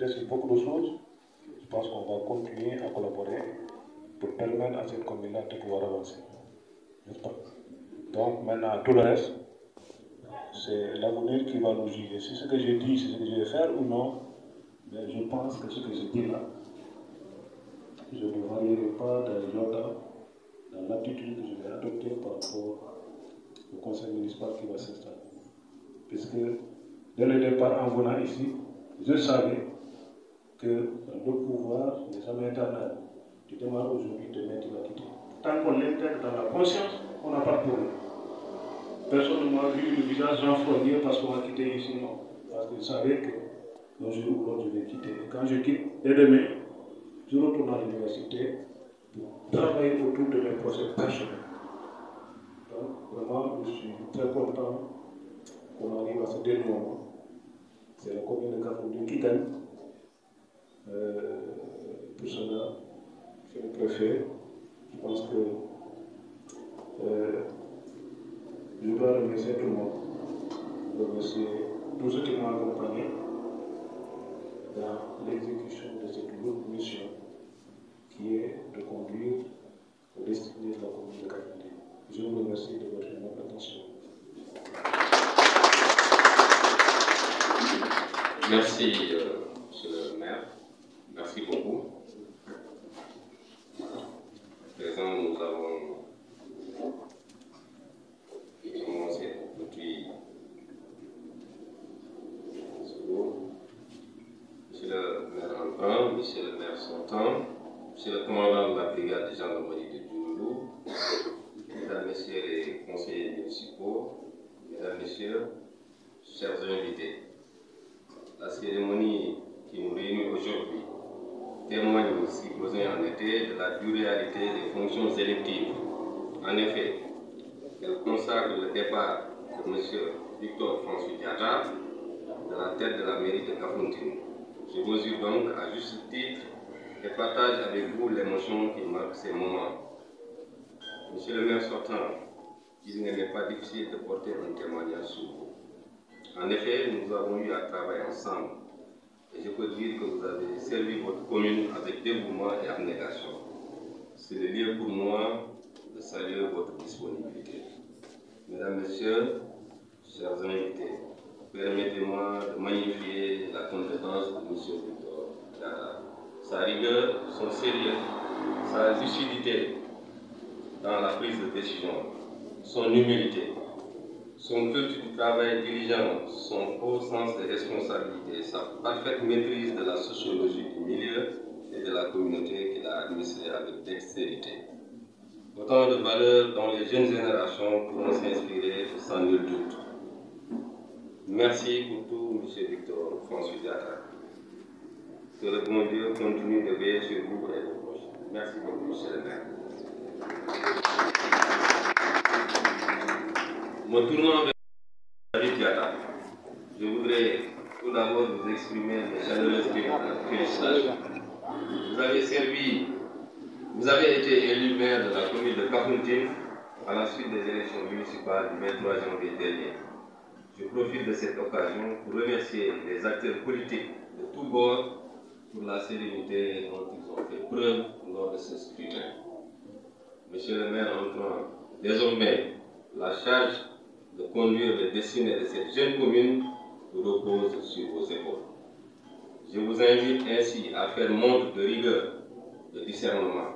reste beaucoup de choses. Je pense qu'on va continuer à collaborer pour permettre à cette commune-là de pouvoir avancer. N'est-ce pas? Donc maintenant, tout le reste, c'est l'avenir qui va nous juger. Si ce que je dis, c'est ce que je vais faire ou non, mais je pense que ce que je dis là, je ne varierai pas d'un iota dans l'attitude que je vais adopter par rapport au conseil municipal qui va s'installer. Puisque dès le départ, en venant ici, je savais que le pouvoir n'est jamais éternel. Tu démarres aujourd'hui, demain tu vas quitter. Tant qu'on l'intègre dans la conscience, on n'a pas de problème. Personne ne m'a vu le visage renfrogné parce qu'on m'a quitté ici, non. Parce que je savais que un jour ou l'autre je vais quitter. Et quand je quitte, dès demain, je retourne à l'université pour travailler autour de mes projets personnels. Donc, vraiment, je suis très content qu'on arrive à ce dernier moment. C'est la commune de Kafountine qui gagne. Pour cela, c'est le préfet. Je pense que je dois remercier tout le monde. Remercier tous ceux qui m'ont accompagné dans l'exécution de cette lourde mission qui est de conduire au destiné de la commune de Kafountine. Je vous remercie de votre attention. Merci, monsieur le maire. Merci beaucoup. À présent, nous avons commencé depuis ce jour. Monsieur le maire entrant, monsieur le maire sortant, monsieur le commandant de la brigade de gendarmerie de Djoulou, mesdames, messieurs les conseillers municipaux, mesdames, messieurs, chers invités. La cérémonie qui nous réunit aujourd'hui témoigne, si besoin en était, de la dure réalité des fonctions électives. En effet, elle consacre le départ de M. Victor François Diatta de la tête de la mairie de Kafountine. Je mesure donc à juste titre et partage avec vous l'émotion qui marque ces moments. Monsieur le maire sortant, il n'est pas difficile de porter un témoignage sur vous. En effet, nous avons eu à travailler ensemble et je peux dire que vous avez servi votre commune avec dévouement et abnégation. C'est le lieu pour moi de saluer votre disponibilité. Mesdames, Messieurs, chers invités, permettez-moi de magnifier la compétence de M. Victor Diatta, sa rigueur, son sérieux, sa lucidité dans la prise de décision, son humilité, son culte du travail diligent, son haut sens de responsabilité, sa parfaite maîtrise de la sociologie du milieu et de la communauté qu'il a administrée avec dextérité. Autant de valeurs dont les jeunes générations pourront s'inspirer sans nul doute. Merci pour tout, M. Victor François Diatta. Que le bon Dieu continue de veiller sur vous et vos proches. Merci beaucoup, M. le maire. Me tournant vers David Diatta, je voudrais tout d'abord vous exprimer mes chaleureuses félicitations. Vous avez été élu maire de la commune de Kafountine à la suite des élections municipales du 23 janvier dernier. Je profite de cette occasion pour remercier les acteurs politiques de tous bords pour la sérénité dont ils ont fait preuve lors de ce scrutin. Monsieur le maire entrant, désormais, la charge de conduire les destinées de cette jeune commune repose sur vos épaules. Je vous invite ainsi à faire montre de rigueur, de discernement.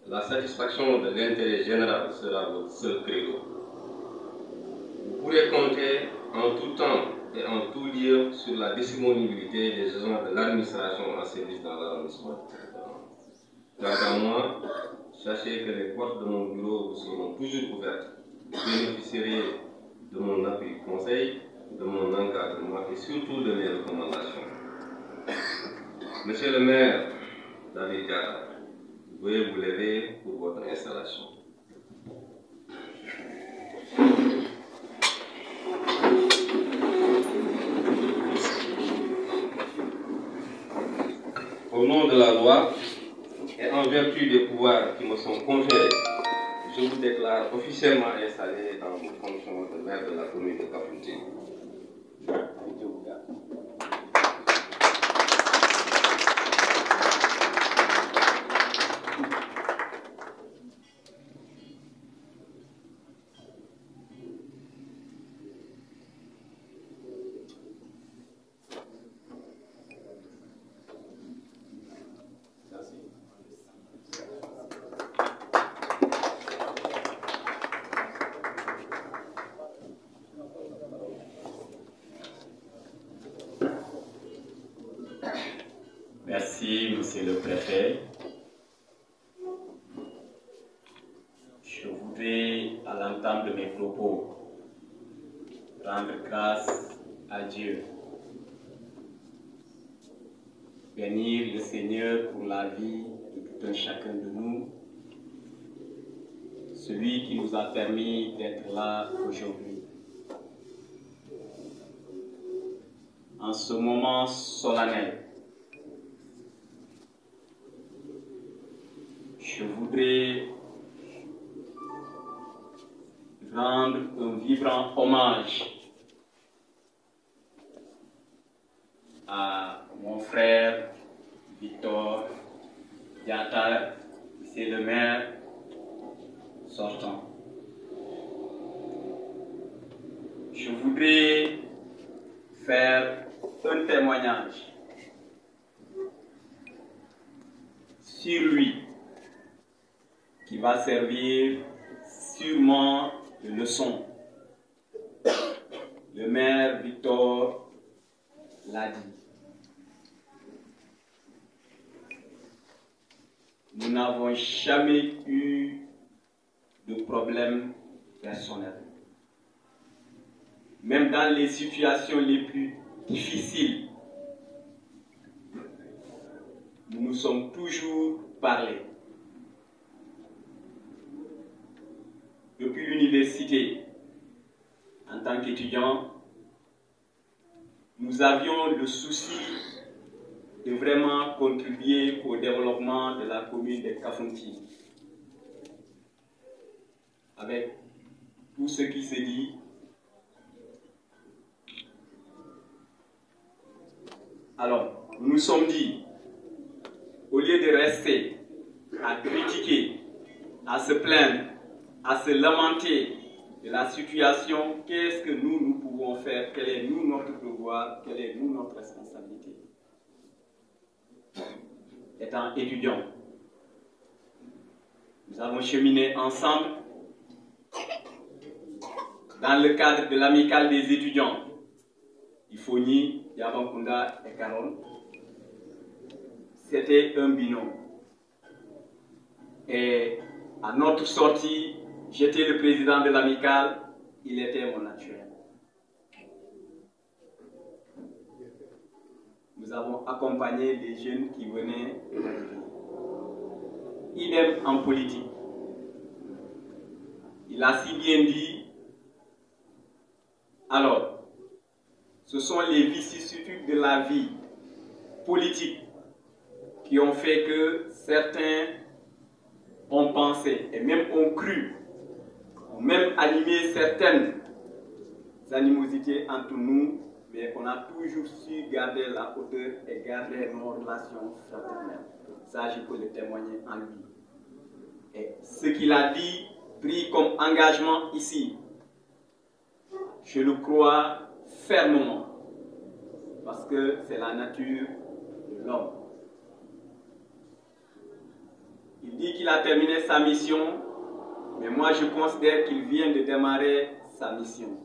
La satisfaction de l'intérêt général sera votre seul credo. Vous pourrez compter en tout temps et en tout lieu sur la disponibilité des agents de l'administration en service dans l'arrondissement. Quant à moi, sachez que les portes de mon bureau vous seront toujours ouvertes. Vous bénéficierez de mon appui conseil, de mon encadrement et surtout de mes recommandations. Monsieur le maire David Diatta, veuillez vous lever pour votre installation. Au nom de la loi et en vertu des pouvoirs qui me sont conférés, je vous déclare officiellement installé dans vos fonctions de maire de la commune de Kafountine. Merci, Monsieur le Préfet. Je voudrais, à l'entame de mes propos, rendre grâce à Dieu, bénir le Seigneur pour la vie de tout un chacun de nous, celui qui nous a permis d'être là aujourd'hui. En ce moment solennel, je voudrais rendre un vibrant hommage à mon frère Victor Diatta, c'est le maire sortant. Je voudrais faire un témoignage sur lui qui va servir sûrement de leçon. Le maire Victor l'a dit. Nous n'avons jamais eu de problème personnel. Même dans les situations les plus difficiles, nous nous sommes toujours parlé. Depuis l'université, en tant qu'étudiants, nous avions le souci de vraiment contribuer au développement de la commune de Kafountine. Avec tout ce qui se dit, alors nous nous sommes dit, au lieu de rester à critiquer, à se plaindre, à se lamenter de la situation, qu'est-ce que nous pouvons faire? Quel est notre devoir? Quelle est notre responsabilité? Étant étudiants, nous avons cheminé ensemble dans le cadre de l'amicale des étudiants. Ifoni, Yabankunda et Carole. C'était un binôme. Et à notre sortie, j'étais le président de l'amicale, il était mon actuel. Nous avons accompagné les jeunes qui venaient d'arriver. Idem en politique. Il a si bien dit, alors, ce sont les vicissitudes de la vie politique qui ont fait que certains ont pensé et même ont cru, ont même animé certaines animosités entre nous, mais on a toujours su garder la hauteur et garder nos relations fraternelles. Ça, je peux le témoigner en lui. Et ce qu'il a dit, pris comme engagement ici, je le crois fermement, parce que c'est la nature de l'homme. Il dit qu'il a terminé sa mission, mais moi je considère qu'il vient de démarrer sa mission.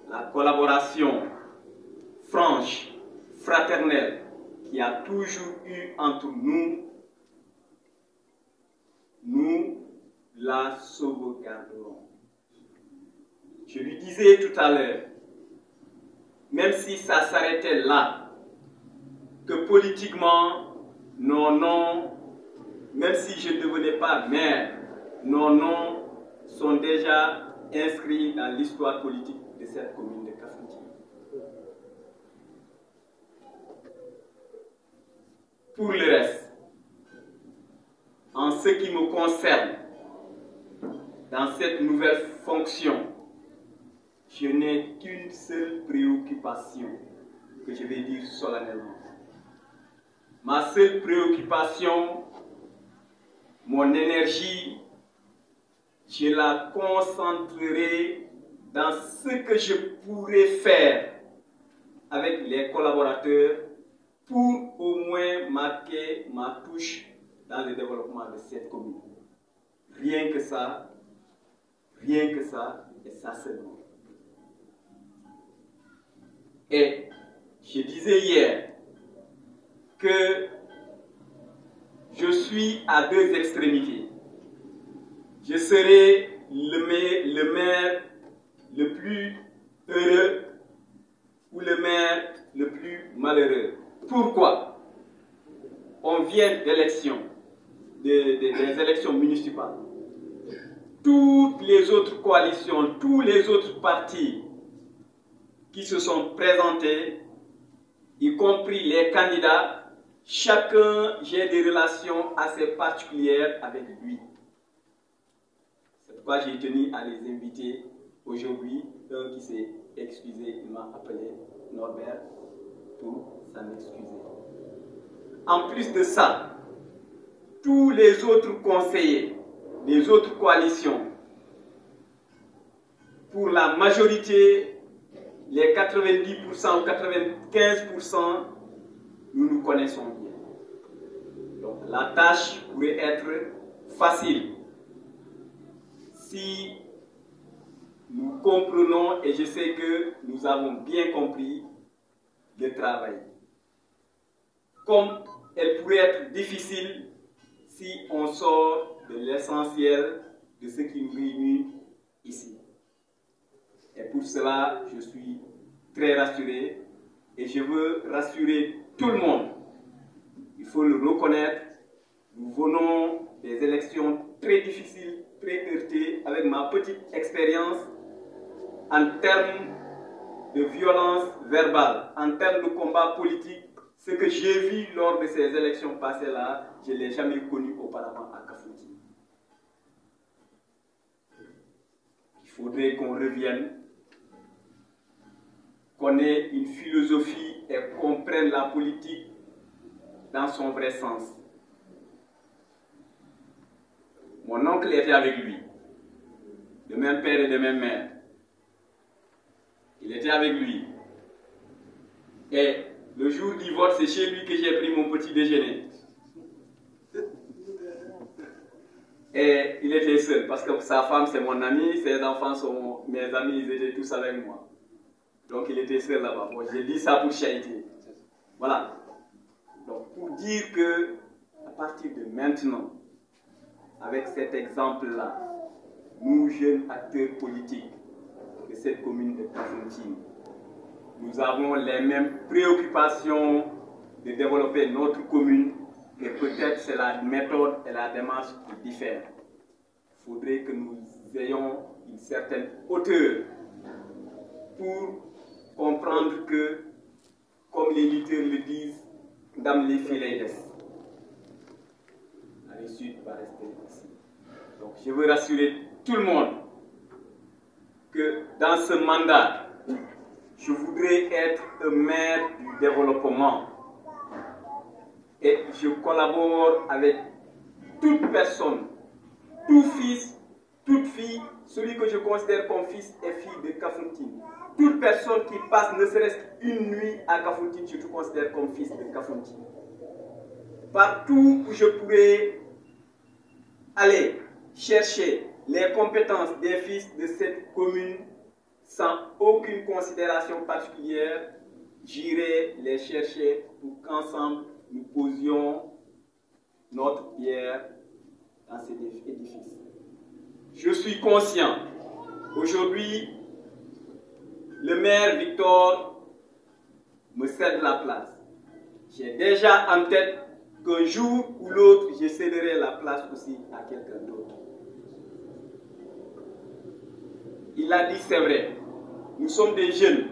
La collaboration franche, fraternelle, qui a toujours eu entre nous, nous la sauvegarderons. Je lui disais tout à l'heure, même si ça s'arrêtait là, que politiquement, nos noms, même si je ne devenais pas maire, nos noms sont déjà inscrits dans l'histoire politique de cette commune de Kafountine. Pour le reste, en ce qui me concerne, dans cette nouvelle fonction, je n'ai qu'une seule préoccupation que je vais dire solennellement. Ma seule préoccupation, mon énergie, je la concentrerai dans ce que je pourrais faire avec les collaborateurs pour au moins marquer ma touche dans le développement de cette commune. Rien que ça, et ça seulement. Et je disais hier que je suis à deux extrémités. Je serai le maire le plus heureux ou le maire le plus malheureux. Pourquoi? On vient d'élections, des élections municipales. Toutes les autres coalitions, tous les autres partis qui se sont présentés, y compris les candidats, chacun j'ai des relations assez particulières avec lui. C'est pourquoi j'ai tenu à les inviter aujourd'hui. Un qui s'est excusé, il m'a appelé Norbert pour s'en excuser. En plus de ça, tous les autres conseillers, les autres coalitions, pour la majorité, les 90% ou 95%, nous nous connaissons bien. Donc la tâche pourrait être facile si nous comprenons, et je sais que nous avons bien compris, le travail. Comme elle pourrait être difficile si on sort de l'essentiel de ce qui nous réunit ici. Et pour cela, je suis très rassuré et je veux rassurer tout le monde. Il faut le reconnaître, nous venons des élections très difficiles, très heurtées, avec ma petite expérience en termes de violence verbale, en termes de combat politique. Ce que j'ai vu lors de ces élections passées-là, je ne l'ai jamais connu auparavant à Kafountine. Il faudrait qu'on revienne, qu'on ait une philosophie et qu'on prenne la politique dans son vrai sens. Mon oncle était avec lui, de même père et de même mère. Il était avec lui. Et le jour du vote, c'est chez lui que j'ai pris mon petit déjeuner. Et il était seul, parce que sa femme c'est mon ami, ses enfants sont mes amis, ils étaient tous avec moi. Donc il était seul là-bas. Bon, j'ai dit ça pour charité. Voilà. Donc pour dire que, à partir de maintenant, avec cet exemple-là, nous jeunes acteurs politiques de cette commune de Kafountine, nous avons les mêmes préoccupations de développer notre commune, et peut-être c'est la méthode et la démarche qui diffèrent. Il faudrait que nous ayons une certaine hauteur pour comprendre que, comme les lutteurs le disent, dans les filets, la réussite va rester ici. Donc je veux rassurer tout le monde que dans ce mandat, je voudrais être un maire du développement et je collabore avec toute personne, tout fils, toute fille, celui que je considère comme fils et fille de Kafountine. Toute personne qui passe ne serait-ce qu'une nuit à Kafountine, je te considère comme fils de Kafountine. Partout où je pourrais aller chercher les compétences des fils de cette commune, sans aucune considération particulière, j'irai les chercher pour qu'ensemble nous posions notre pierre dans cet édifice. Je suis conscient, aujourd'hui, le maire Victor me cède la place. J'ai déjà en tête qu'un jour ou l'autre, je céderai la place aussi à quelqu'un d'autre. Il a dit, c'est vrai. Nous sommes des jeunes.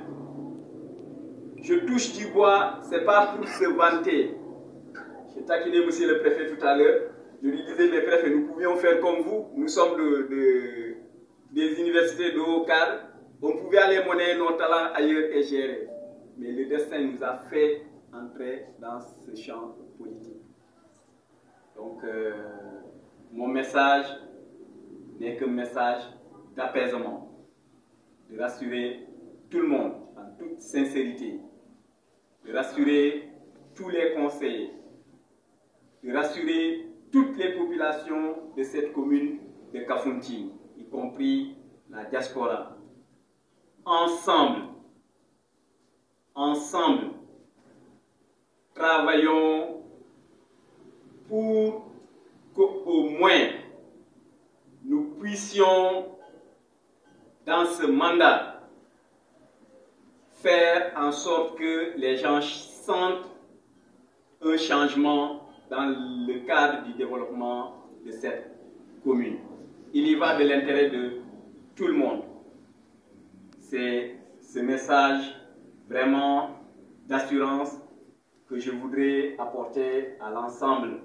Je touche du bois, ce n'est pas pour se vanter. J'ai taquiné monsieur le préfet tout à l'heure. Je lui disais, mes préfets, nous pouvions faire comme vous. Nous sommes des universités de haut cadre. On pouvait aller monnayer nos talents ailleurs et gérer. Mais le destin nous a fait entrer dans ce champ politique. Donc, mon message n'est qu'un message d'apaisement. De rassurer tout le monde en toute sincérité, de rassurer tous les conseillers, de rassurer toutes les populations de cette commune de Kafountine, y compris la diaspora. Ensemble, faire en sorte que les gens sentent un changement dans le cadre du développement de cette commune. Il y va de l'intérêt de tout le monde. C'est ce message vraiment d'assurance que je voudrais apporter à l'ensemble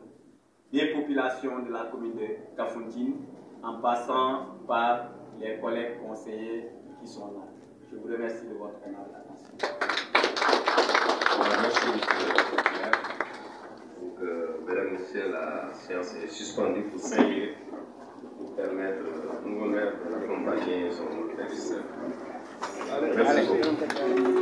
des populations de la commune de Kafountine, en passant par les collègues conseillers qui sont là. Je vous remercie de votre attention. Merci, monsieur le maire. Donc, mesdames et messieurs, la séance est suspendue pour 5 minutes pour permettre au nouveau maire d'accompagner son ex. Merci beaucoup.